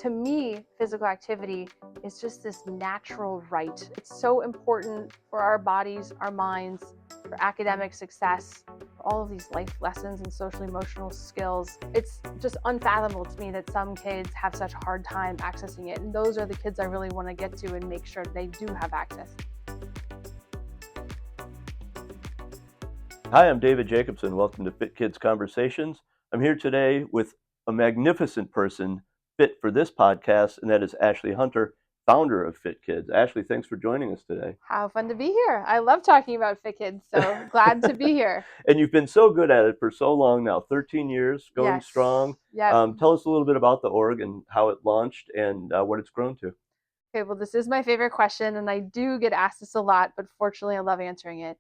To me, physical activity is just this natural right. It's so important for our bodies, our minds, for academic success, for all of these life lessons and social emotional skills. It's just unfathomable to me that some kids have such a hard time accessing it. And those are the kids I really want to get to and make sure they do have access. Hi, I'm David Jacobson. Welcome to Fit Kids Conversations. I'm here today with a magnificent person fit for this podcast, and that is Ashley Hunter, founder of Fit Kids. Ashley, thanks for joining us today. How fun to be here. I love talking about Fit Kids, so glad to be here. And you've been so good at it for so long now, 13 years, going Yes. strong. Yep. Tell us a little bit about the org and how it launched and what it's grown to. Okay, well, this is my favorite question, and I do get asked this a lot, but fortunately, I love answering it.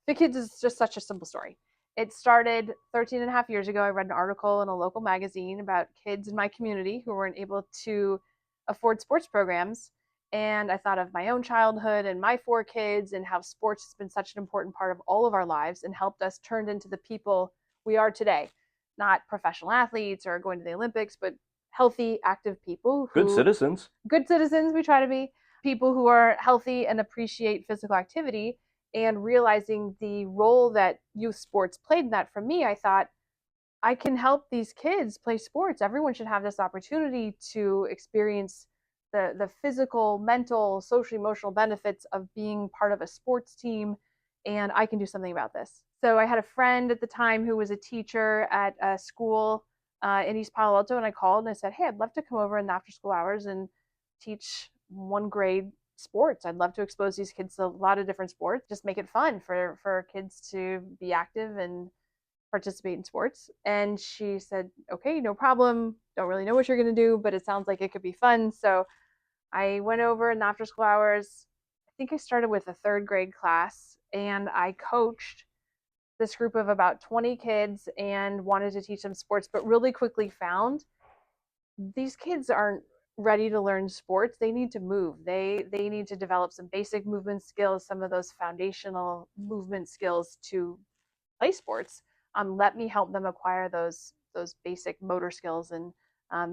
Fit Kids is just such a simple story. It started 13 and a half years ago. I read an article in a local magazine about kids in my community who weren't able to afford sports programs. And I thought of my own childhood and my 4 kids and how sports has been such an important part of all of our lives and helped us turn into the people we are today. Not professional athletes or going to the Olympics, but healthy, active people who Good citizens. Good citizens, we try to be. People who are healthy and appreciate physical activity. And realizing the role that youth sports played in that for me, I thought, I can help these kids play sports. Everyone should have this opportunity to experience the physical, mental, social, emotional benefits of being part of a sports team, and I can do something about this. So I had a friend at the time who was a teacher at a school in East Palo Alto, and I called and I said, hey, I'd love to come over in the after school hours and teach 1 grade sports. I'd love to expose these kids to a lot of different sports, just make it fun for kids to be active and participate in sports. And she said, okay, no problem. Don't really know what you're going to do, but it sounds like it could be fun. So I went over in the after school hours. I think I started with a 3rd grade class, and I coached this group of about 20 kids and wanted to teach them sports, but really quickly found these kids aren't ready to learn sports. They need to move. They need to develop some basic movement skills, some of those foundational movement skills to play sports. Let me help them acquire those basic motor skills and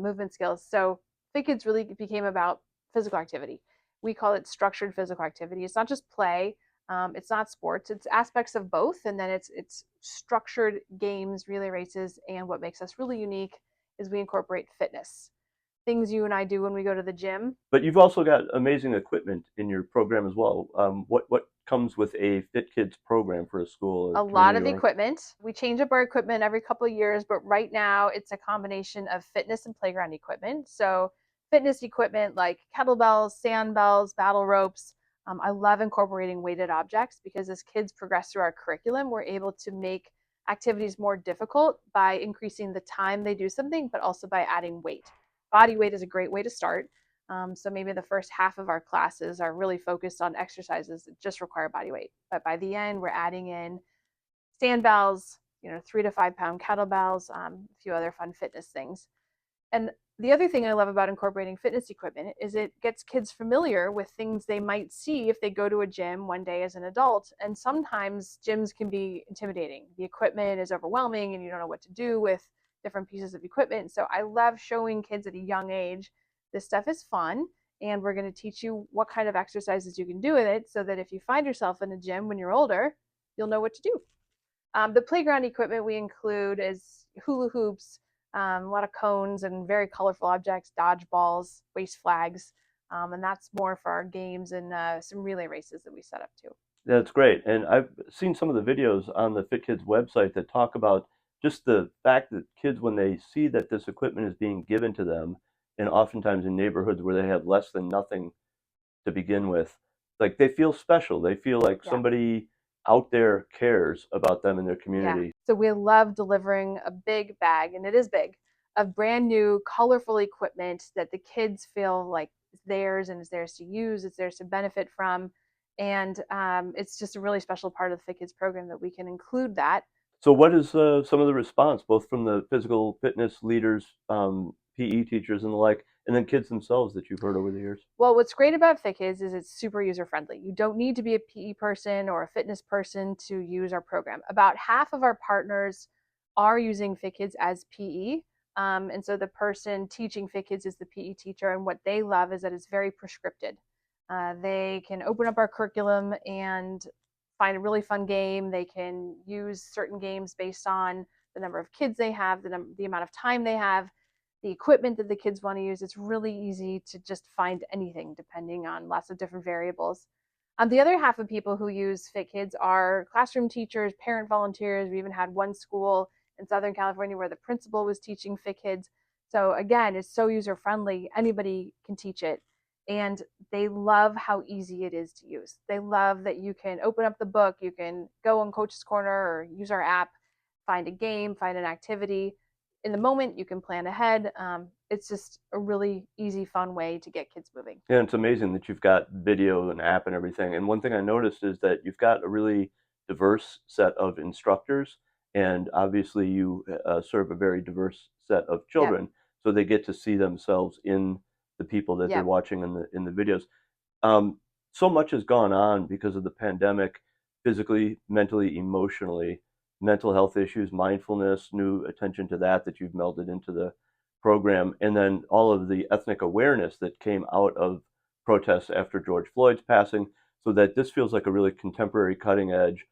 movement skills. So Fit Kids really became about physical activity. We call it structured physical activity. It's not just play. It's not sports. It's aspects of both, and then it's structured games, relay races, and what makes us really unique is we incorporate fitness. Things you and I do when we go to the gym. But you've also got amazing equipment in your program as well. What comes with a Fit Kids program for a school? A lot of equipment. We change up our equipment every couple of years, but right now it's a combination of fitness and playground equipment. So fitness equipment like kettlebells, sandbells, battle ropes. I love incorporating weighted objects because as kids progress through our curriculum, we're able to make activities more difficult by increasing the time they do something, but also by adding weight. Body weight is a great way to start. So maybe the first half of our classes are really focused on exercises that just require body weight. But by the end, we're adding in sandbells, 3 to 5 pound kettlebells, a few other fun fitness things. And the other thing I love about incorporating fitness equipment is it gets kids familiar with things they might see if they go to a gym one day as an adult. And sometimes gyms can be intimidating. The equipment is overwhelming and you don't know what to do with different pieces of equipment. So I love showing kids at a young age, this stuff is fun. And we're going to teach you what kind of exercises you can do with it so that if you find yourself in a gym when you're older, you'll know what to do. The playground equipment we include is hula hoops, a lot of cones and very colorful objects, dodgeballs, waist flags, and that's more for our games and some relay races that we set up too. That's great. And I've seen some of the videos on the Fit Kids website that talk about just the fact that kids, when they see that this equipment is being given to them, and oftentimes in neighborhoods where they have less than nothing to begin with, like they feel special. They feel like somebody out there cares about them in their community. Yeah. So we love delivering a big bag, and it is big, of brand new, colorful equipment that the kids feel like is theirs and is theirs to use, it's theirs to benefit from. And it's just a really special part of the Fit Kids program that we can include that. So what is some of the response, both from the physical fitness leaders, PE teachers and the like, and then kids themselves that you've heard over the years? Well, what's great about Fit Kids is it's super user-friendly. You don't need to be a PE person or a fitness person to use our program. About half of our partners are using Fit Kids as PE. And so the person teaching Fit Kids is the PE teacher, and what they love is that it's very prescripted. They can open up our curriculum and find a really fun game. They can use certain games based on the number of kids they have, the amount of time they have, the equipment that the kids want to use. It's really easy to just find anything depending on lots of different variables. The other half of people who use Fit Kids are classroom teachers, parent volunteers. We even had one school in Southern California where the principal was teaching Fit Kids. So again, it's so user friendly. Anybody can teach it. And they love how easy it is to use. They love that you can open up the book, you can go on Coach's Corner or use our app, find a game, find an activity. In the moment, you can plan ahead. It's just a really easy, fun way to get kids moving. Yeah, it's amazing that you've got video and app and everything. And one thing I noticed is that you've got a really diverse set of instructors, and obviously you serve a very diverse set of Yep. children, so they get to see themselves in the people that they're Yep. watching in the videos. Um, so much has gone on because of the pandemic, physically, mentally, emotionally, mental health issues, mindfulness, new attention to that you've melded into the program, and then all of the ethnic awareness that came out of protests after George Floyd's passing, so that this feels like a really contemporary, cutting edge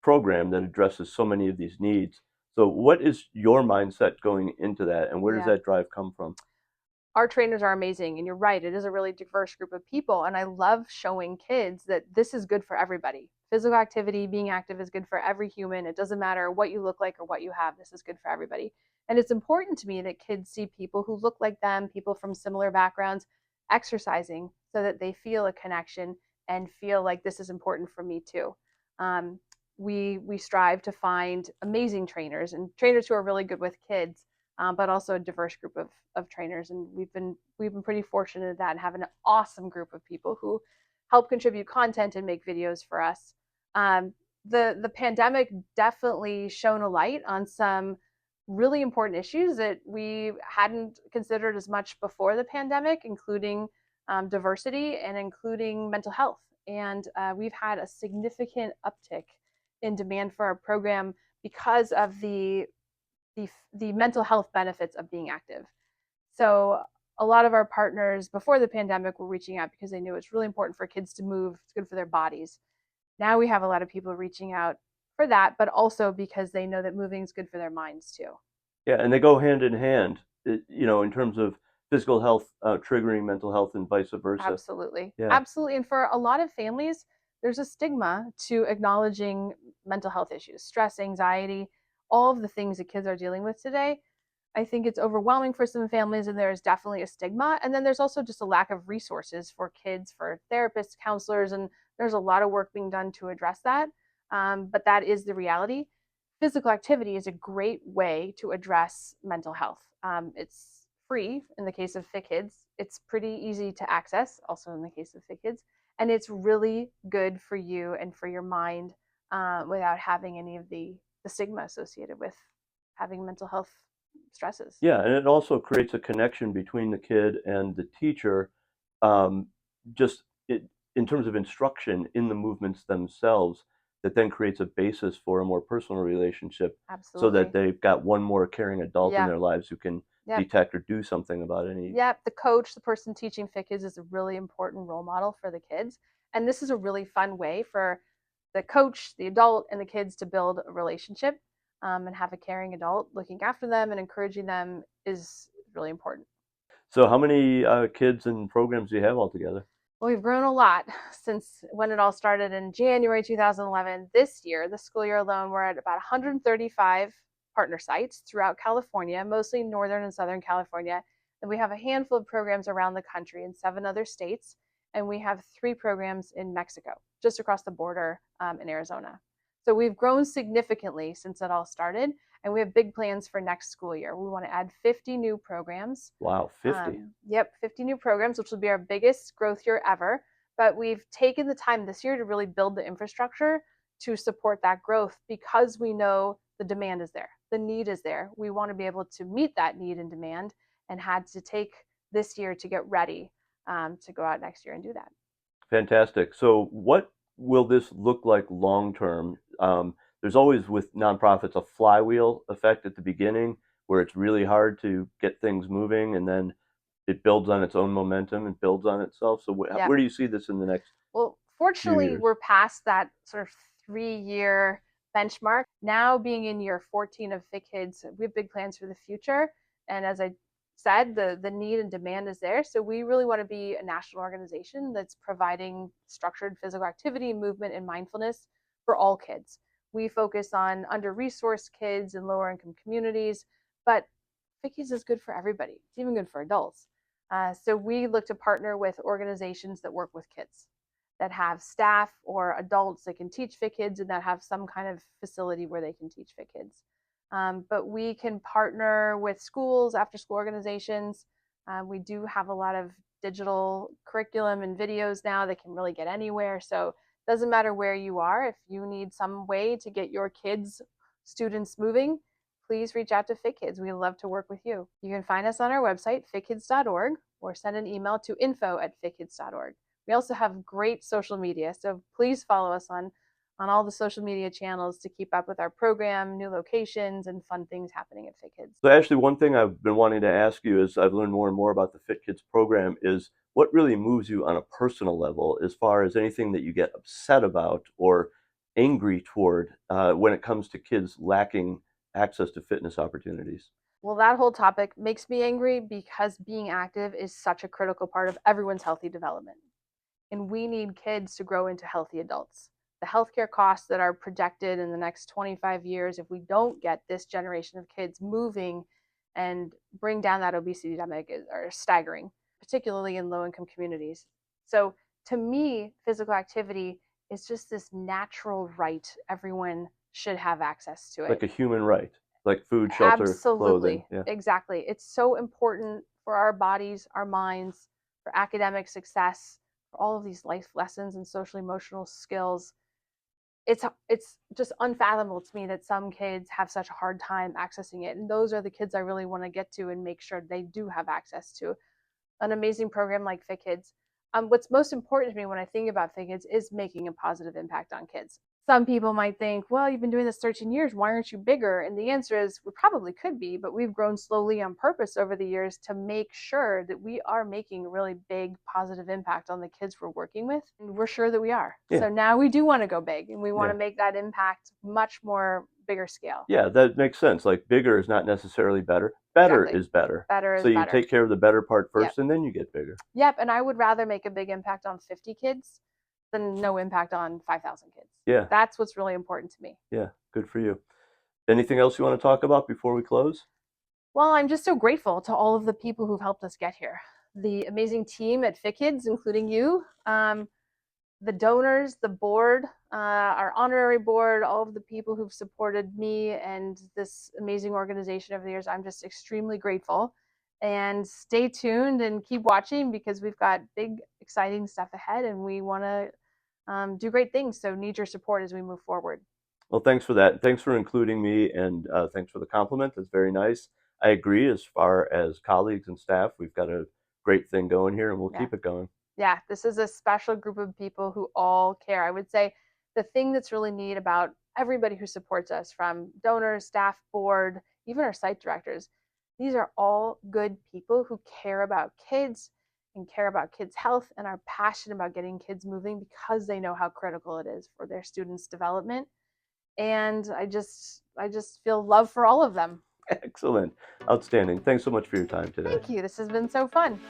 program that addresses so many of these needs. So, what is your mindset going into that, and where does Yeah. that drive come from? Our trainers are amazing, and you're right, it is a really diverse group of people, and I love showing kids that this is good for everybody. Physical activity, being active, is good for every human. It doesn't matter what you look like or what you have. This is good for everybody. And it's important to me that kids see people who look like them, people from similar backgrounds, exercising, so that they feel a connection and feel like this is important for me too. um, we strive to find amazing trainers and trainers who are really good with kids, but also a diverse group of trainers. And we've been pretty fortunate at that and have an awesome group of people who help contribute content and make videos for us. Um, the pandemic definitely shone a light on some really important issues that we hadn't considered as much before the pandemic, including diversity and including mental health. And we've had a significant uptick in demand for our program because of the mental health benefits of being active. So a lot of our partners before the pandemic were reaching out because they knew it's really important for kids to move. It's good for their bodies. Now we have a lot of people reaching out for that, but also because they know that moving is good for their minds too. Yeah, and they go hand in hand, in terms of physical health triggering mental health and vice versa. Absolutely. Yeah. Absolutely. And for a lot of families, there's a stigma to acknowledging mental health issues, stress, anxiety, all of the things that kids are dealing with today. I think it's overwhelming for some families, and there's definitely a stigma. And then there's also just a lack of resources for kids, for therapists, counselors, and there's a lot of work being done to address that. But that is the reality. Physical activity is a great way to address mental health. It's free in the case of Fit Kids. It's pretty easy to access, also in the case of Fit Kids, and it's really good for you and for your mind, without having any of the stigma associated with having mental health stresses. Yeah, and it also creates a connection between the kid and the teacher, um, just in terms of instruction in the movements themselves, that then creates a basis for a more personal relationship so that Absolutely. they've got one more caring adult in Yeah. their lives who can Yep. detect or do something about any. Yep. The coach, the person teaching Fit Kids, is a really important role model for the kids. And this is a really fun way for the coach, the adult, and the kids to build a relationship, and have a caring adult looking after them and encouraging them is really important. So, how many kids and programs do you have altogether? Well, we've grown a lot since when it all started in January 2011. This year, the school year alone, we're at about 135 partner sites throughout California, mostly Northern and Southern California. And we have a handful of programs around the country in 7 other states. And we have 3 programs in Mexico, just across the border, in Arizona. So we've grown significantly since it all started. And we have big plans for next school year. We want to add 50 new programs. Wow, 50. Yep, 50 new programs, which will be our biggest growth year ever. But we've taken the time this year to really build the infrastructure to support that growth because we know the demand is there, the need is there. We want to be able to meet that need and demand, and had to take this year to get ready, to go out next year and do that. Fantastic. So, what will this look like long term? There's always with nonprofits a flywheel effect at the beginning where it's really hard to get things moving, and then it builds on its own momentum and builds on itself. So Yep. where do you see this in the next Well, few fortunately, years? we're past that sort of 3 year benchmark. Now, being in year 14 of Fit Kids, we have big plans for the future. And as I said, the need and demand is there. So we really want to be a national organization that's providing structured physical activity, movement, and mindfulness for all kids. We focus on under resourced kids and lower income communities, but Fit Kids is good for everybody. It's even good for adults. So we look to partner with organizations that work with kids, that have staff or adults that can teach Fit Kids and that have some kind of facility where they can teach Fit Kids. But we can partner with schools, after school organizations. We do have a lot of digital curriculum and videos now that can really get anywhere. So it doesn't matter where you are. If you need some way to get your kids, students moving, please reach out to Fit Kids. We'd love to work with you. You can find us on our website, fitkids.org, or send an email to info@fitkids.org. We also have great social media, so please follow us on all the social media channels to keep up with our program, new locations, and fun things happening at Fit Kids. So actually, one thing I've been wanting to ask you as I've learned more and more about the Fit Kids program is what really moves you on a personal level as far as anything that you get upset about or angry toward when it comes to kids lacking access to fitness opportunities. Well, that whole topic makes me angry because being active is such a critical part of everyone's healthy development. And we need kids to grow into healthy adults. The healthcare costs that are projected in the next 25 years, if we don't get this generation of kids moving and bring down that obesity epidemic, are staggering, particularly in low income communities. So, to me, physical activity is just this natural right. Everyone should have access to it. Like a human right, like food, shelter, clothing. Absolutely. Yeah. Exactly. It's so important for our bodies, our minds, for academic success, for all of these life lessons and social emotional skills. It's just unfathomable to me that some kids have such a hard time accessing it. And those are the kids I really want to get to and make sure they do have access to an amazing program like Fit Kids. What's most important to me when I think about Fit Kids is making a positive impact on kids. Some people might think, well, you've been doing this 13 years. Why aren't you bigger? And the answer is we probably could be, but we've grown slowly on purpose over the years to make sure that we are making a really big positive impact on the kids we're working with. And we're sure that we are. Yeah. So now we do want to go big and we want Yeah. to make that impact much more bigger scale. Yeah, that makes sense. Like bigger is not necessarily better. Better Exactly. is better. Better So is you better. take care of the better part Yep. first and then you get bigger. Yep. And I would rather make a big impact on 50 kids than no impact on 5,000 kids. Yeah. That's what's really important to me. Yeah. Good for you. Anything else you want to talk about before we close? Well, I'm just so grateful to all of the people who've helped us get here. The amazing team at Fit Kids, including you, the donors, the board, our honorary board, all of the people who've supported me and this amazing organization over the years. I'm just extremely grateful. And stay tuned and keep watching because we've got big, exciting stuff ahead and we want to do great things. So, need your support as we move forward. Well, thanks for that. Thanks for including me, and thanks for the compliment. That's very nice. I agree. As far as colleagues and staff, we've got a great thing going here, and we'll Yeah. keep it going. Yeah, this is a special group of people who all care. I would say the thing that's really neat about everybody who supports us, from donors, staff, board, even our site directors, these are all good people who care about kids and care about kids' health and are passionate about getting kids moving because they know how critical it is for their students' development. And I just feel love for all of them. Excellent. Outstanding. Thanks so much for your time today. Thank you. This has been so fun.